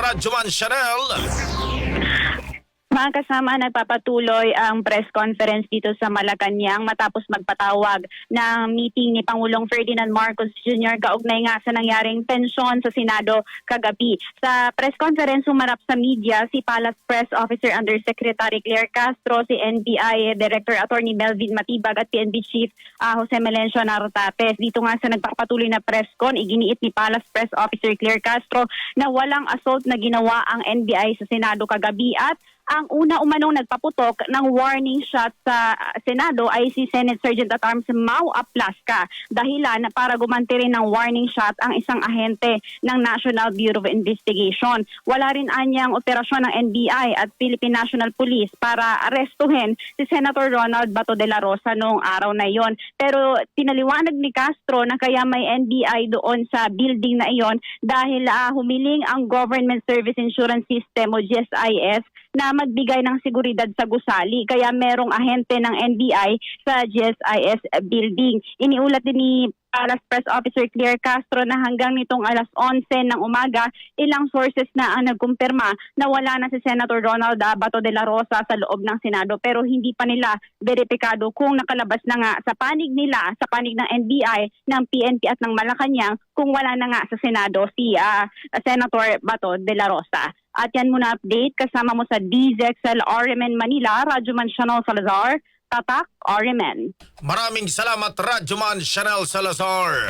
Radyoman Chanel. Mga kasama, nagpapatuloy ang press conference dito sa Malacanang matapos magpatawag ng meeting ni Pangulong Ferdinand Marcos Jr. kaugnay nga sa nangyaring tensyon sa Senado kagabi. Sa press conference, humarap sa media si Palace Press Officer Undersecretary Claire Castro, si NBI Director Attorney Melvin Matibag at PNP Chief Jose Melencio Nartates. Dito nga sa nagpapatuloy na press con, iginiit ni Palace Press Officer Claire Castro na walang assault na ginawa ang NBI sa Senado kagabi at ang una umanong nagpaputok ng warning shot sa Senado ay si Senate Sergeant at Arms Mau Aplaska. Dahilan para gumanti rin ng warning shot ang isang ahente ng National Bureau of Investigation. Wala rin anyang operasyon ng NBI at Philippine National Police para arestuhin si Senator Ronald Bato de la Rosa noong araw na iyon. Pero pinaliwanag ni Castro na kaya may NBI doon sa building na iyon dahil humiling ang Government Service Insurance System o GSIS na magbigay ng seguridad sa gusali. Kaya merong ahente ng NBI sa GSIS building. Iniulat din ni Palace Press Officer Claire Castro na hanggang nitong alas 11 ng umaga, ilang sources na ang nagkumpirma na wala na si Senator Ronald Bato de la Rosa sa loob ng Senado pero hindi pa nila beripikado kung nakalabas na nga sa panig nila, sa panig ng NBI, ng PNP at ng Malacanang kung wala na nga sa Senado si Senator Bato de la Rosa. At yan muna update kasama mo sa DZXL RMN Manila, Radyoman Chanel Salazar, Tatak RMN. Maraming salamat Radyoman Chanel Salazar.